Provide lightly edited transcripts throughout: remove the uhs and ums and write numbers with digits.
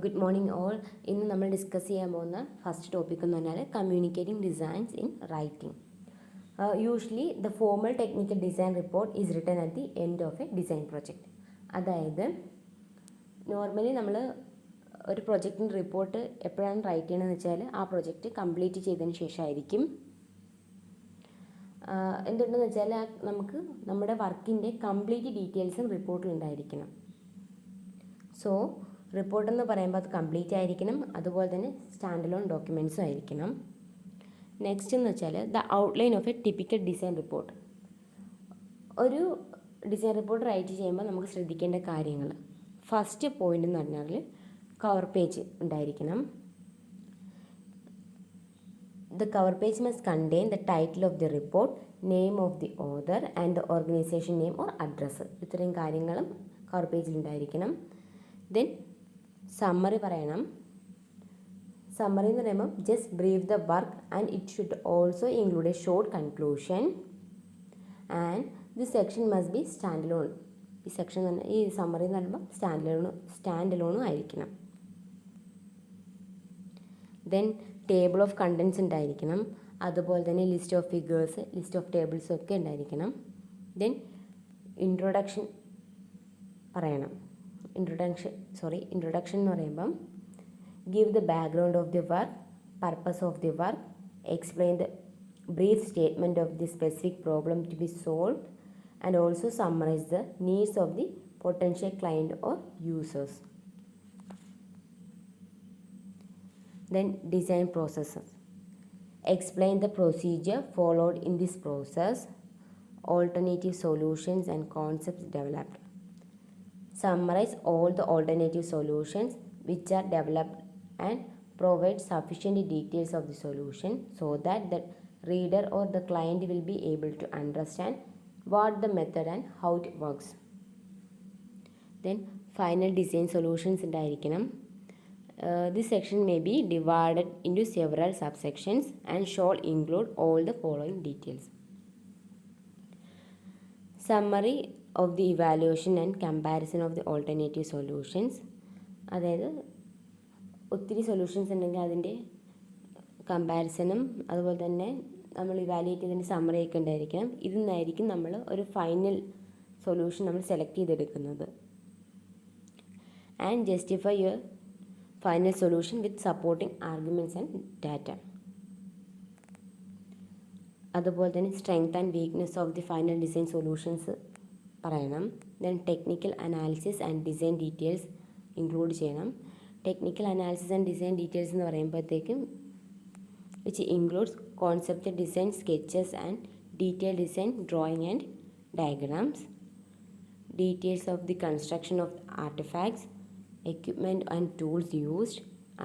Good morning all. ഇന്ന് നമ്മൾ discuss ചെയ്യാൻ പോകുന്ന ഫസ്റ്റ് ടോപ്പിക് എന്ന് പറഞ്ഞാൽ communicating designs in writing. Usually the formal technical design report is written at the end of A design project. അതായത് normally നമ്മൾ ഒരു പ്രൊജക്റ്റിൻ്റെ റിപ്പോർട്ട് എപ്പോഴാണ് റൈറ്റ് ചെയ്യണമെന്ന് വെച്ചാൽ ആ പ്രൊജക്റ്റ് കംപ്ലീറ്റ് ചെയ്തതിന് ശേഷമായിരിക്കും. എന്തുകൊണ്ടെന്ന് വെച്ചാൽ നമുക്ക് നമ്മുടെ വർക്കിൻ്റെ കംപ്ലീറ്റ് ഡീറ്റെയിൽസും റിപ്പോർട്ടിൽ ഉണ്ടായിരിക്കണം. സോ റിപ്പോർട്ട് എന്ന് പറയുമ്പോൾ അത് കംപ്ലീറ്റ് ആയിരിക്കണം, അതുപോലെ തന്നെ സ്റ്റാൻഡ് അലോൺ ഡോക്യുമെൻറ്റ്സും ആയിരിക്കണം. നെക്സ്റ്റ് എന്ന് വെച്ചാൽ the outline of A typical design report. ഒരു ഡിസൈൻ റിപ്പോർട്ട് റൈറ്റ് ചെയ്യുമ്പോൾ നമുക്ക് ശ്രദ്ധിക്കേണ്ട കാര്യങ്ങൾ. ഫസ്റ്റ് പോയിന്റ് എന്ന് പറഞ്ഞാൽ കവർ പേജ് ഉണ്ടായിരിക്കണം. The cover page must contain the title of the report, name of the author and the organization name or address. ഇത്രയും കാര്യങ്ങളും കവർ പേജിൽ ഉണ്ടായിരിക്കണം. ദെൻ സമ്മറി പറയണം. സമ്മറി എന്ന് പറയുമ്പോൾ just brief the work and it should also include A short conclusion and the section must be stand alone. ഈ summary എന്ന് പറയുമ്പോൾ സ്റ്റാൻഡ് അലോണും ആയിരിക്കണം. ദെൻ ടേബിൾ ഓഫ് കണ്ടൻസ് ഉണ്ടായിരിക്കണം. അതുപോലെ തന്നെ list of figures, list of ടേബിൾസും ഒക്കെ ഉണ്ടായിരിക്കണം. ദെൻ ഇൻട്രൊഡക്ഷൻ പറയണം. ഇൻട്രൊഡക്ഷൻ എന്ന് പറയുമ്പം give the background of the work, purpose of the work, explain the brief statement of the specific problem to be solve and also summarise the needs of the potential client or users. Then design processes. Explain the procedure followed in this process, alternative solutions and concepts developed. Summarize all the alternative solutions which are developed and provide sufficient details of the solution so that the reader or the client will be able to understand what the method and how it works. Then final design solutions ഉണ്ടായിരിക്കണം. This section may be divided into several subsections and shall include all the following details. Summary of the evaluation and comparison of the alternative solutions. അതായത് ഒത്തിരി solutions ഉണ്ടെങ്കിൽ അതിൻ്റെ കമ്പാരിസണും അതുപോലെ തന്നെ നമ്മൾ evaluate ചെയ്തതിൻ്റെ സമ്മറിയൊക്കെ ഉണ്ടായിരിക്കണം. ഇതിൽ നിന്നായിരിക്കും നമ്മൾ ഒരു ഫൈനൽ സൊല്യൂഷൻ നമ്മൾ സെലക്ട് ചെയ്തെടുക്കുന്നത്. And justify your final solution with supporting arguments and data. അതുപോലെ തന്നെ strength and weakness of the final design solutions പറയണം. Then technical analysis and design details include ചെയ്യണം. Technical analysis and design details എന്ന് പറയുമ്പോഴത്തേക്കും which includes concept design sketches and detail design drawing and diagrams, details of the construction of artefacts, equipment and tools used,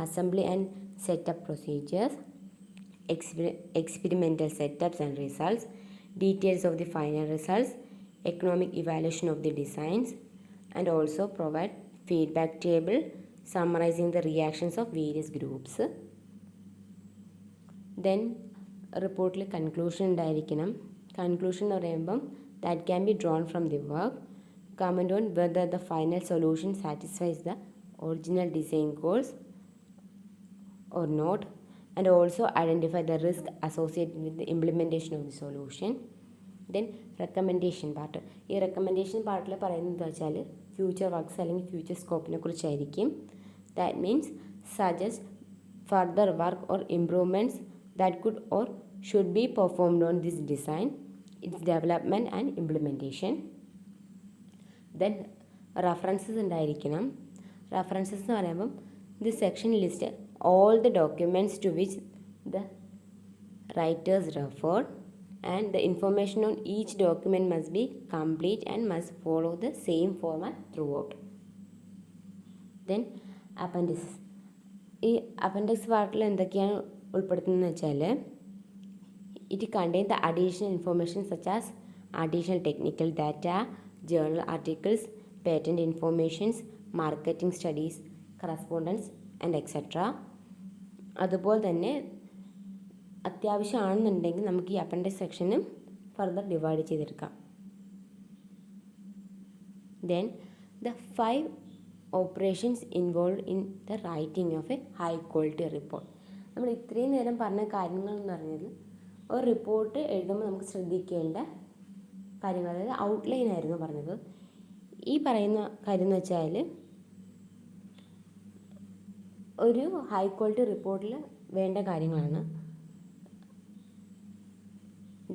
assembly and setup procedures, experimental setups and results, details of the final results, economic evaluation of the designs, and also provide feedback table summarizing the reactions of various groups. Then റിപ്പോർട്ടിൽ conclusion ഉണ്ടായിരിക്കണം. Conclusion എന്ന് പറയുമ്പം that can be drawn from the work, comment on whether the final solution satisfies the original design goals or not, and also identify the risk associated with the implementation of the solution. Then recommendation part. ഈ recommendation പാർട്ടിൽ പറയുന്നത് വെച്ചാൽ future works അല്ലെങ്കിൽ future സ്കോപ്പിനെ കുറിച്ചായിരിക്കും. That means suggest further work or improvements that could or should be performed on this design, its development and implementation. Then references ഉണ്ടായിരിക്കണം. References എന്ന് പറയുമ്പം this section list all the documents to which the writers referred and the information on each document must be complete and must follow the same format throughout. Then appendix. ഈ appendix പാർട്ടിൽ എന്തൊക്കെയാണ് ഉൾപ്പെടുത്തുന്നതെന്ന് വെച്ചാൽ it contain the additional information such as additional technical data, journal articles, patent informations, marketing studies, correspondence and etc. അതുപോലെ തന്നെ അത്യാവശ്യമാണെന്നുണ്ടെങ്കിൽ നമുക്ക് ഈ appendix സെക്ഷനും further divide ചെയ്തെടുക്കാം. Then the 5 operations involve in the writing of A high quality report. നമ്മൾ ഇത്രയും നേരം പറഞ്ഞ കാര്യങ്ങൾ എന്ന് പറഞ്ഞത് ഒരു റിപ്പോർട്ട് എഴുതുമ്പോൾ നമുക്ക് ശ്രദ്ധിക്കേണ്ട കാര്യങ്ങൾ, അതായത് ഔട്ട്ലൈൻ ആയിരുന്നു പറഞ്ഞത്. ഈ പറയുന്ന കാര്യം എന്ന് വെച്ചാൽ ഒരു ഹൈ ക്വാളിറ്റി റിപ്പോർട്ടിൽ വേണ്ട കാര്യങ്ങളാണ്.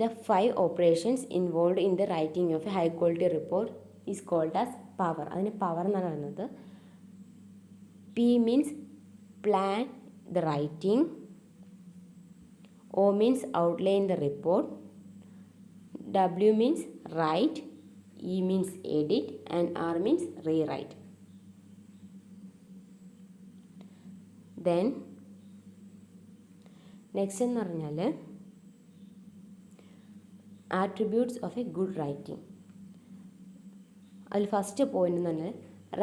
The 5 operations involved in the writing of a high quality report is called as power. അതിന് പവർ എന്നാണ് പറയുന്നത്. P means plan the writing, O means outline the report, W means write, E means edit, and R means rewrite. Then next എന്ന് പറഞ്ഞാൽ attributes of a good writing. അതിൽ first point എന്ന് പറഞ്ഞാൽ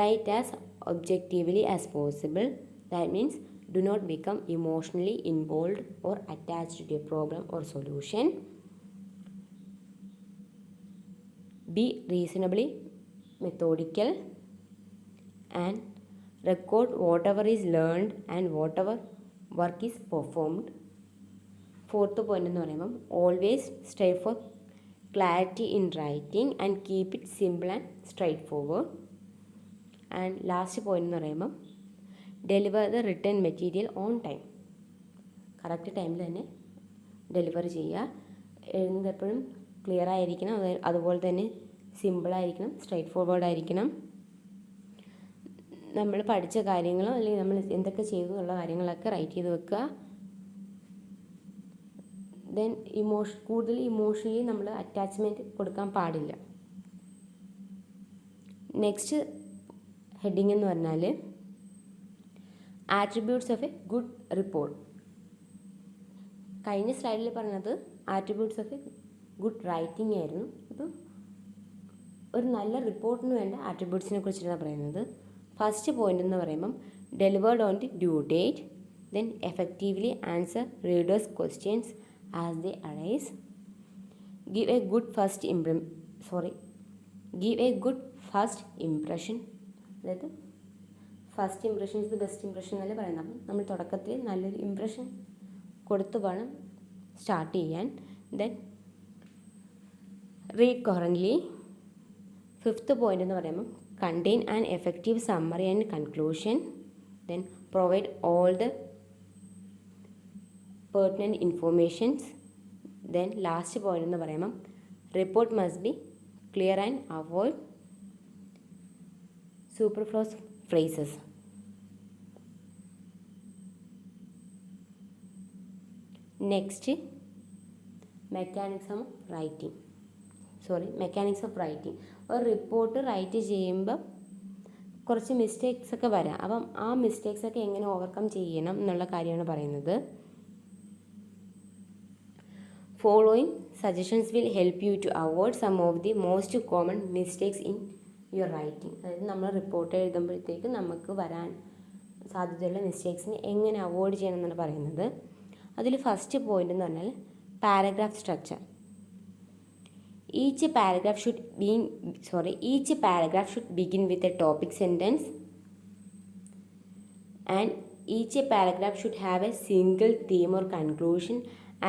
write as objectively as possible. That means do not become emotionally involved or attached to a problem or solution. Be reasonably methodical and record whatever is learned and whatever work is performed. Fourth point എന്ന് പറയുമ്പം always strive for clarity in writing and keep it simple and straightforward. And last point എന്ന് പറയുമ്പം deliver the return material on time. Correct ടൈമിൽ തന്നെ deliver ചെയ്യുക. എഴുതുന്നത് എപ്പോഴും clear ആയിരിക്കണം, അതുപോലെ തന്നെ സിമ്പിളായിരിക്കണം, സ്ട്രൈറ്റ് ഫോർവേഡ് ആയിരിക്കണം. നമ്മൾ പഠിച്ച കാര്യങ്ങളോ അല്ലെങ്കിൽ നമ്മൾ എന്തൊക്കെ ചെയ്തു എന്നുള്ള കാര്യങ്ങളൊക്കെ റൈറ്റ് ചെയ്ത് വെക്കുക. ദെൻ കൂടുതൽ ഇമോഷണലി നമ്മൾ അറ്റാച്ച്മെൻറ്റ് കൊടുക്കാൻ പാടില്ല. നെക്സ്റ്റ് ഹെഡിങ് എന്ന് പറഞ്ഞാൽ attributes of a good report. കഴിഞ്ഞ സ്ലൈഡിൽ പറഞ്ഞത് attributes of a good writing ആയിരുന്നു. അപ്പം ഒരു നല്ല റിപ്പോർട്ടിന് വേണ്ട ആട്രിബ്യൂട്ട്സിനെ കുറിച്ചിട്ടാണ് പറയുന്നത്. ഫസ്റ്റ് പോയിന്റ് എന്ന് പറയുമ്പം delivered on the due date, then effectively answer readers questions as they arise, give a good first impression. അതായത് first impression is the best impression എന്നല്ലേ പറയുന്നത്. അപ്പം നമ്മൾ തുടക്കത്തിൽ നല്ലൊരു ഇംപ്രഷൻ കൊടുത്ത് വേണം സ്റ്റാർട്ട് ചെയ്യാൻ. Then read correctly. Fifth point എന്ന് പറയുമ്പം contain an effective summary and conclusion, then provide all the pertinent informations. Then last point എന്ന് പറയുമ്പം report must be clear and avoid superfluous phrases. Next mechanics of writing. ഒരു report right ചെയ്യുമ്പോൾ കുറച്ച് mistakes ഒക്കെ വരാം. അപ്പം ആ മിസ്റ്റേക്സ് ഒക്കെ എങ്ങനെ ഓവർകം ചെയ്യണം എന്നുള്ള കാര്യമാണ് പറയുന്നത്. Following suggestions will help you to avoid some of the most common mistakes in your writing. അതായത് നമ്മൾ റിപ്പോർട്ട് എഴുതുമ്പോഴത്തേക്ക് നമുക്ക് വരാൻ സാധ്യതയുള്ള മിസ്റ്റേക്സിനെ എങ്ങനെ അവോയ്ഡ് ചെയ്യണം എന്നാണ് പറയുന്നത്. അതിൽ ഫസ്റ്റ് പോയിന്റ് എന്ന് പറഞ്ഞാൽ paragraph structure. Each paragraph should begin with a topic sentence, and each paragraph should have a single theme or conclusion,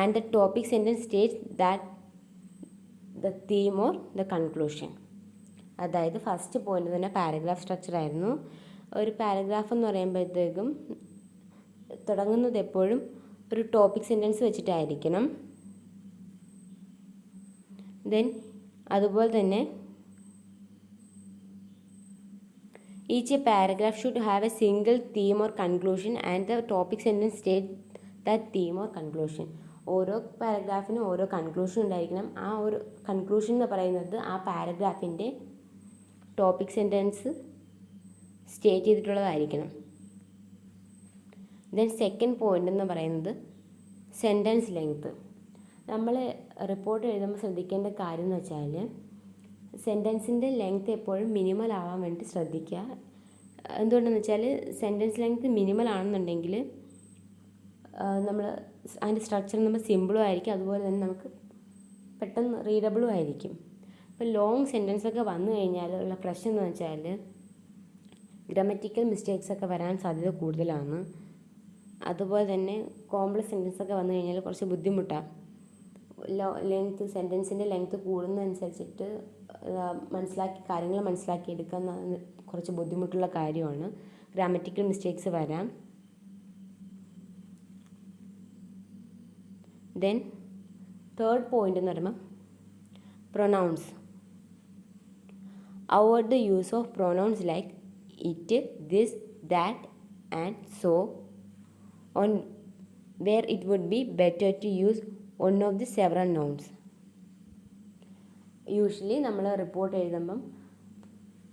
and the topic sentence states that the theme or the conclusion. അതായത് first point തന്നെ paragraph structure ആയിരുന്നു. ഒരു paragraph എന്ന് പറയുമ്പോഴത്തേക്കും തുടങ്ങുന്നത് എപ്പോഴും ഒരു topic sentence വെച്ചിട്ടായിരിക്കണം. Then അതുപോലെ തന്നെ each paragraph should have A single theme or conclusion and the topic sentence state that theme or conclusion. ഓരോ പാരഗ്രാഫിനും ഓരോ കൺക്ലൂഷൻ ഉണ്ടായിരിക്കണം. ആ ഒരു കൺക്ലൂഷൻ എന്ന് പറയുന്നത് ആ പാരഗ്രാഫിൻ്റെ ടോപ്പിക് സെൻറ്റൻസ് സ്റ്റേറ്റ് ചെയ്തിട്ടുള്ളതായിരിക്കണം. ദെൻ സെക്കൻഡ് പോയിന്റ് എന്ന് പറയുന്നത് സെൻറ്റൻസ് ലെങ്ത്ത്. നമ്മൾ റിപ്പോർട്ട് എഴുതുമ്പോൾ ശ്രദ്ധിക്കേണ്ട കാര്യം എന്ന് വെച്ചാൽ സെൻറ്റൻസിൻ്റെ ലെങ്ത്ത് എപ്പോഴും മിനിമൽ ആവാൻ വേണ്ടി ശ്രദ്ധിക്കുക. എന്തുകൊണ്ടെന്ന് വെച്ചാൽ സെൻറ്റൻസ് ലെങ്ത്ത് മിനിമൽ ആണെന്നുണ്ടെങ്കിൽ നമ്മൾ അതിൻ്റെ സ്ട്രക്ചർ നമ്മൾ സിമ്പിളും ആയിരിക്കും, അതുപോലെ തന്നെ നമുക്ക് പെട്ടെന്ന് റീഡബിളും ആയിരിക്കും. ഇപ്പോൾ ലോങ് സെൻറ്റൻസൊക്കെ വന്നു കഴിഞ്ഞാൽ ഉള്ള പ്രശ്നം എന്ന് വെച്ചാൽ ഗ്രമറ്റിക്കൽ മിസ്റ്റേക്സ് ഒക്കെ വരാൻ സാധ്യത കൂടുതലാണ്. അതുപോലെ തന്നെ കോംപ്ലക്സ് സെൻറ്റൻസ് ഒക്കെ വന്നു കഴിഞ്ഞാൽ കുറച്ച് ബുദ്ധിമുട്ടാണ്. സെൻറ്റൻസിൻ്റെ ലെങ്ത്ത് കൂടുന്നതനുസരിച്ചിട്ട് കാര്യങ്ങൾ മനസ്സിലാക്കി എടുക്കാൻ കുറച്ച് ബുദ്ധിമുട്ടുള്ള കാര്യമാണ്. ഗ്രാമറ്റിക്കൽ മിസ്റ്റേക്സ് വരാം. ദെൻ തേർഡ് പോയിന്റ് എന്ന് പറയുമ്പോൾ pronouns. Avoid the use of pronouns like it, this, that and so on where it would be better to use one of the several nouns. Usually നമ്മൾ report എഴുതുമ്പം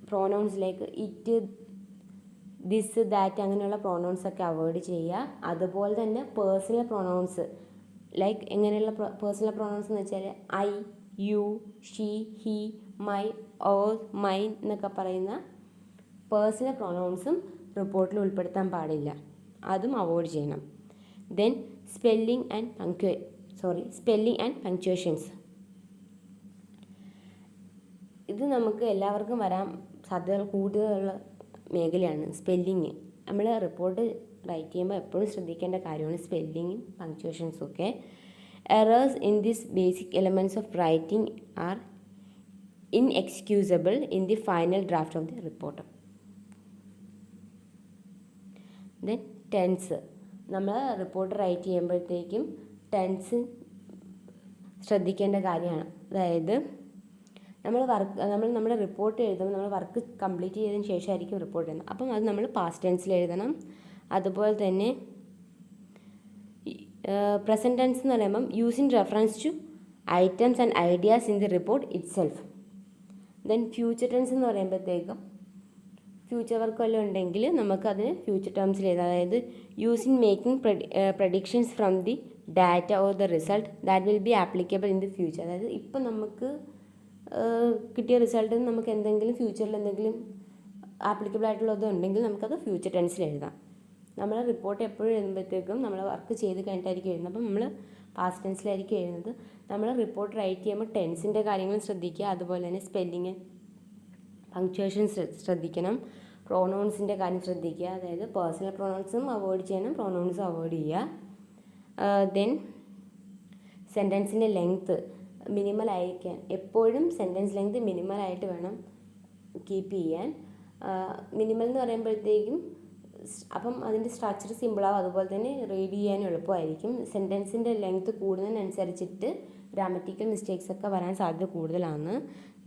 പ്രോനൗൺസിലേക്ക് it, this, that അങ്ങനെയുള്ള pronouns ഒക്കെ avoid ചെയ്യുക. അതുപോലെ തന്നെ personal pronouns like എങ്ങനെയുള്ള personal pronouns എന്ന് വെച്ചാൽ I, you, she, he, my, our, mine എന്നൊക്കെ പറയുന്ന പേഴ്സണൽ പ്രോനൗൺസും റിപ്പോർട്ടിൽ ഉൾപ്പെടുത്താൻ പാടില്ല. അതും അവോയ്ഡ് ചെയ്യണം. Then spelling and punctuations. ഇത് നമുക്ക് എല്ലാവർക്കും വരാൻ സാധ്യത കൂടുതലുള്ള മേഖലയാണ് സ്പെല്ലിങ്. നമ്മൾ റിപ്പോർട്ട് റൈറ്റ് ചെയ്യുമ്പോൾ എപ്പോഴും ശ്രദ്ധിക്കേണ്ട കാര്യമാണ് സ്പെല്ലിങ്ങും പങ്ക്ച്വേഷൻസും ഒക്കെ. Errors in this basic elements of writing are inexcusable in the final draft of the report. Then tense. നമ്മൾ റിപ്പോർട്ട് റൈറ്റ് ചെയ്യുമ്പോഴത്തേക്കും ടെൻസ് ശ്രദ്ധിക്കേണ്ട കാര്യമാണ്. അതായത് നമ്മുടെ റിപ്പോർട്ട് എഴുതുമ്പോൾ നമ്മൾ വർക്ക് കംപ്ലീറ്റ് ചെയ്തതിന് ശേഷമായിരിക്കും റിപ്പോർട്ട് എഴുതുന്നത്. അപ്പം അത് നമ്മൾ പാസ്റ്റ് ടെൻസിൽ എഴുതണം. അതുപോലെ തന്നെ പ്രസൻറ്റ് ടെൻസ് എന്ന് പറയുമ്പം use in reference to items and ideas in the report itself. Then future tense എന്ന് പറയുമ്പോഴത്തേക്കും ഫ്യൂച്ചർ വർക്ക് വല്ലതും ഉണ്ടെങ്കിൽ നമുക്കതിന് ഫ്യൂച്ചർ ടേംസിൽ എഴുതാം. അതായത് use in making predictions from the data or the result that will be applicable in the future. അതായത് ഇപ്പം നമുക്ക് കിട്ടിയ റിസൾട്ടിൽ നമുക്ക് എന്തെങ്കിലും ഫ്യൂച്ചറിൽ എന്തെങ്കിലും ആപ്ലിക്കബിൾ ആയിട്ടുള്ളത് ഉണ്ടെങ്കിൽ നമുക്കത് ഫ്യൂച്ചർ ടെൻസിൽ എഴുതാം. നമ്മൾ റിപ്പോർട്ട് എപ്പോഴും എഴുതുമ്പോഴത്തേക്കും നമ്മൾ വർക്ക് ചെയ്ത് കഴിഞ്ഞിട്ടായിരിക്കും എഴുതുന്നത്. അപ്പം നമ്മൾ പാസ്റ്റ് ടെൻസിലായിരിക്കും എഴുതുന്നത്. നമ്മൾ റിപ്പോർട്ട് റൈറ്റ് ചെയ്യുമ്പോൾ ടെൻസിൻ്റെ കാര്യങ്ങൾ ശ്രദ്ധിക്കുക. അതുപോലെ തന്നെ സ്പെല്ലിങ്, പങ്ക്ച്വേഷൻ ശ്രദ്ധിക്കണം. പ്രോനൗൺസിൻ്റെ കാര്യം ശ്രദ്ധിക്കുക. അതായത് പേഴ്സണൽ പ്രോനൗൺസും അവോയ്ഡ് ചെയ്യണം, പ്രോനൗൺസും അവോയ്ഡ് ചെയ്യുക. ദെൻ സെൻറ്റൻസിൻ്റെ ലെങ്ത്ത് മിനിമൽ ആയിരിക്കാൻ എപ്പോഴും സെൻറ്റൻസ് ലെങ്ത്ത് മിനിമലായിട്ട് വേണം കീപ്പ് ചെയ്യാൻ. മിനിമൽ എന്ന് പറയുമ്പോഴത്തേക്കും അപ്പം അതിൻ്റെ സ്ട്രക്ചർ സിമ്പിളാവും. അതുപോലെ തന്നെ റീഡ് ചെയ്യാനും എളുപ്പമായിരിക്കും. സെൻറ്റൻസിൻ്റെ ലെങ്ത്ത് കൂടുന്നതിനനുസരിച്ചിട്ട് ഗ്രാമറ്റിക്കൽ മിസ്റ്റേക്സ് ഒക്കെ വരാൻ സാധ്യത കൂടുതലാണ്.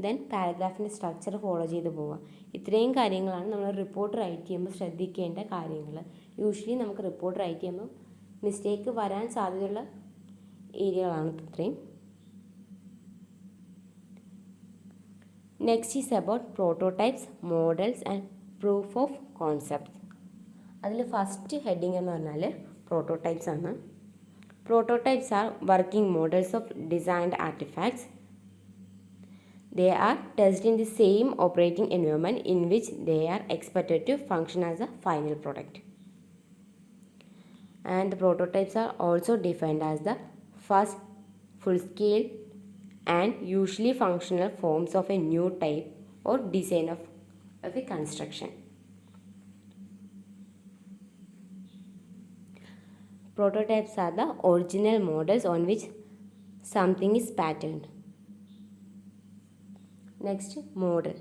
ദെൻ പാരഗ്രാഫിൻ്റെ സ്ട്രക്ചർ ഫോളോ ചെയ്ത് പോവുക. ഇത്രയും കാര്യങ്ങളാണ് നമ്മൾ റിപ്പോർട്ട് റൈറ്റ് ചെയ്യുമ്പോൾ ശ്രദ്ധിക്കേണ്ട കാര്യങ്ങൾ. യൂഷ്വലി നമുക്ക് റിപ്പോർട്ട് റൈറ്റ് ചെയ്യുമ്പോൾ മിസ്റ്റേക്ക് വരാൻ സാധ്യതയുള്ള ഏരിയകളാണ് ഇത്രയും. Next is about prototypes, models and proof of concepts. അതിൽ ഫസ്റ്റ് ഹെഡിങ് എന്ന് പറഞ്ഞാൽ പ്രോട്ടോടൈപ്സ് ആണ്. Prototypes are working models of designed artifacts. They are tested in the same operating environment in which they are expected to function as a final product. And the prototypes are also defined as the first full-scale and usually functional forms of a new type or design of a construction. Prototypes are the original models on which something is patterned. Next, model.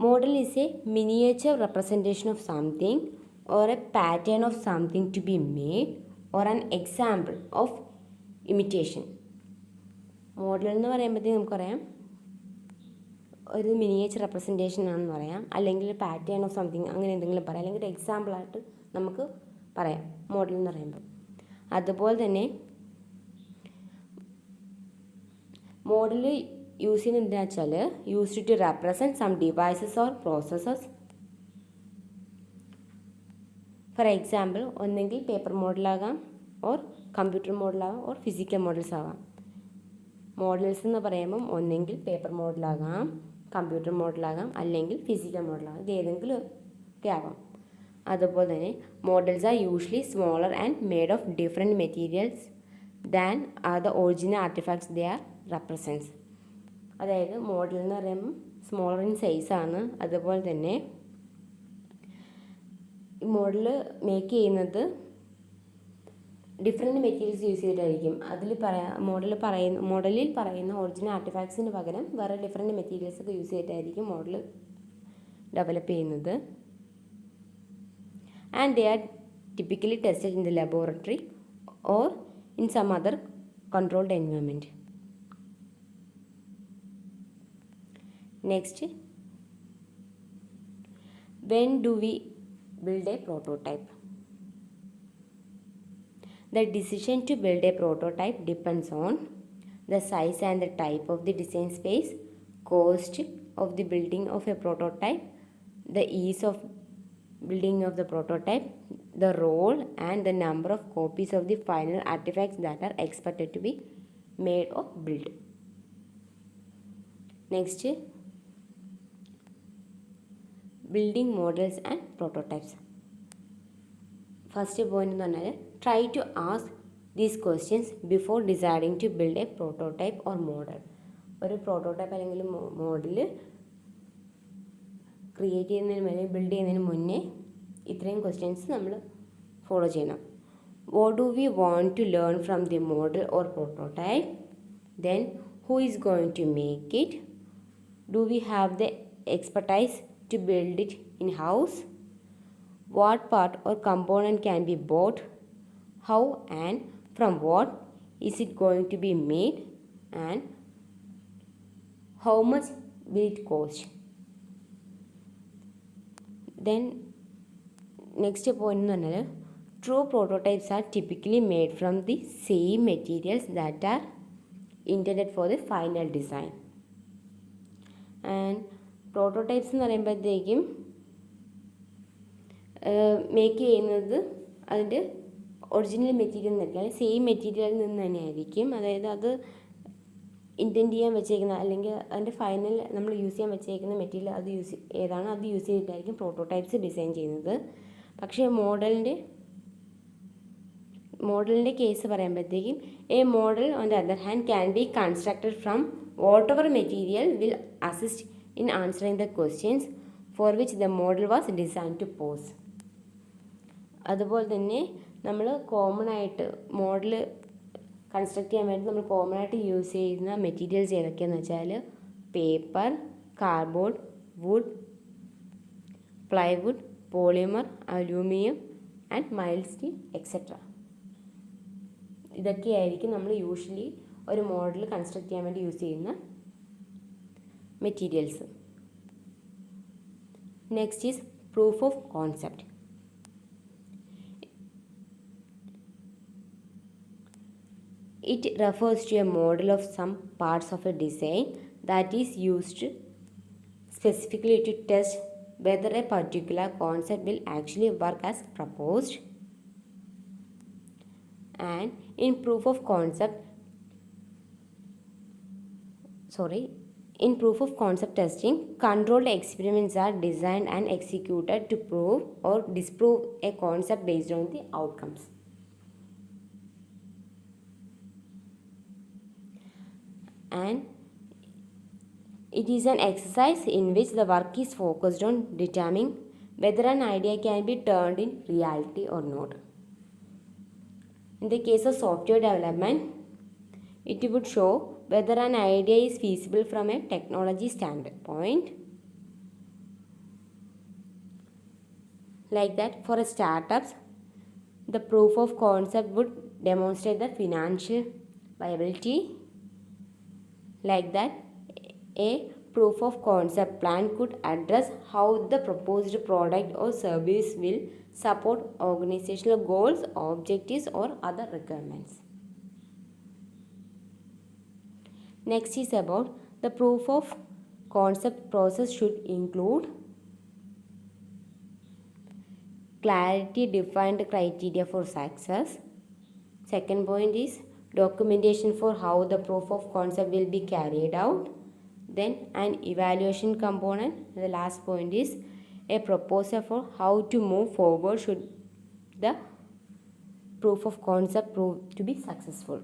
Model is a miniature representation of something or a pattern of something to be made or an example of imitation. Model എന്ന് പറയുമ്പോഴത്തേക്കും നമുക്കറിയാം ഒരു miniature representation ആണെന്ന് പറയാം, അല്ലെങ്കിൽ pattern of something അങ്ങനെ എന്തെങ്കിലും പറയാം, അല്ലെങ്കിൽ ഒരു എക്സാമ്പിളായിട്ട് നമുക്ക് പറയാം മോഡൽ എന്ന് പറയുമ്പോൾ. അതുപോലെ തന്നെ മോഡൽ യൂസ് ചെയ്യുന്നത് എന്താ വെച്ചാൽ used to represent some devices or processes. For example ഒന്നെങ്കിൽ പേപ്പർ മോഡലാകാം, ഓർ കമ്പ്യൂട്ടർ മോഡലാകാം, ഓർ ഫിസിക്കൽ മോഡൽസ് ആകാം. മോഡൽസ് എന്ന് പറയുമ്പം ഒന്നെങ്കിൽ പേപ്പർ മോഡലാകാം, കമ്പ്യൂട്ടർ മോഡലാകാം, അല്ലെങ്കിൽ ഫിസിക്കൽ മോഡലാകാം. ഇത് ഏതെങ്കിലും ഒക്കെ ആകാം. അതുപോലെ തന്നെ models are usually smaller and made of different materials than are the original artefacts they are represents. അതായത് മോഡൽ എന്ന് പറയുമ്പം സ്മോളർ ഇൻ സൈസാണ്. അതുപോലെ തന്നെ മോഡൽ മേക്ക് ചെയ്യുന്നത് ഡിഫറെൻറ്റ് മെറ്റീരിയൽസ് യൂസ് ചെയ്തിട്ടായിരിക്കും. മോഡലിൽ പറയുന്ന ഒറിജിനൽ ആർട്ടിഫാക്ട്സിന് പകരം വേറെ ഡിഫറെൻറ്റ് മെറ്റീരിയൽസ് ഒക്കെ യൂസ് ചെയ്തിട്ടായിരിക്കും മോഡൽ ഡെവലപ്പ് ചെയ്യുന്നത്. And they are typically tested in the laboratory or in some other controlled environment. Next, when do we build a prototype? The decision to build a prototype depends on the size and the type of the design space, cost of the building of a prototype, the ease of building of the prototype, the role and the number of copies of the final artifacts that are expected to be made or built. Next, building models and prototypes. First point എന്ന് പറഞ്ഞാൽ try to ask these questions before deciding to build a prototype or model. ഒരു prototype അല്ലെങ്കിൽ model create ചെയ്യുന്നതിന് build ചെയ്യുന്നതിന് മുന്നേ ഇത്രയും questions നമ്മൾ follow ചെയ്യണം. What do we want to learn from the model or prototype? Then who is going to make it? Do we have the expertise to build it in house? What part or component can be bought? How and from what is it going to be made? And how much will it cost? Then next point എന്ന് പറഞ്ഞാൽ true prototypes R typically made from the same materials that are intended for the final design. And prototypes എന്ന് പറയുമ്പോഴത്തേക്കും make ചെയ്യുന്നത് അതിൻ്റെ original material എന്നല്ല, same മെറ്റീരിയലിൽ നിന്ന് തന്നെയായിരിക്കും. അതായത് അത് ഇൻറ്റൻറ്റ് ചെയ്യാൻ വെച്ചേക്കുന്ന അല്ലെങ്കിൽ അതിൻ്റെ ഫൈനൽ നമ്മൾ യൂസ് ചെയ്യാൻ വെച്ചേക്കുന്ന മെറ്റീരിയൽ അത് ഏതാണോ അത് യൂസ് ചെയ്തിട്ടായിരിക്കും പ്രോട്ടോടൈപ്സ് ഡിസൈൻ ചെയ്യുന്നത്. പക്ഷേ മോഡലിൻ്റെ കേസ് പറയുമ്പോഴത്തേക്കും a model on the other hand can be constructed from whatever material will assist in answering the questions for which the model was design to pose. അതുപോലെ തന്നെ നമ്മൾ common ആയിട്ട് model construct ചെയ്യാൻ വേണ്ടി നമ്മൾ common ആയിട്ട് use ചെയ്യുന്ന materials ഏതൊക്കെയാണെന്ന് വെച്ചാൽ paper, cardboard, wood, plywood, polymer, aluminium and mild steel etcetera. ഇതൊക്കെയായിരിക്കും നമ്മൾ യൂഷ്വലി ഒരു മോഡൽ കൺസ്ട്രക്ട് ചെയ്യാൻ വേണ്ടി യൂസ് ചെയ്യുന്ന materials. Next is proof of concept. It refers to a model of some parts of a design that is used specifically to test whether a particular concept will actually work as proposed. And in proof of concept testing, controlled experiments are designed and executed to prove or disprove a concept based on the outcomes. And it is an exercise in which the work is focused on determining whether an idea can be turned in reality or not. In the case of software development, it would show whether an idea is feasible from a technology standpoint. Like that, for startups, the proof of concept would demonstrate the financial viability. Like that, a proof of concept plan could address how the proposed product or service will support organizational goals, objectives, or other requirements. Next is about the proof of concept process should include clarity defined criteria for success. Second point is documentation for how the proof of concept will be carried out. Then an evaluation component. The last point is a proposal for how to move forward should the proof of concept prove to be successful.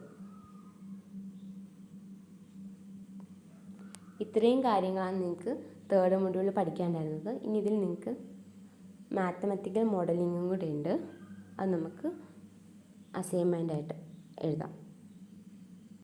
ഇത്രയും കാര്യങ്ങളാണ് നിങ്ങൾക്ക് third മൊഡ്യൂളിൽ പഠിക്കാനുണ്ടായിരുന്നത്. ഇനി ഇതിൽ നിങ്ങൾക്ക് mathematical മോഡലിങ്ങും കൂടെ ഉണ്ട്. അത് നമുക്ക് അസൈൻമെൻ്റായിട്ട് എഴുതാം.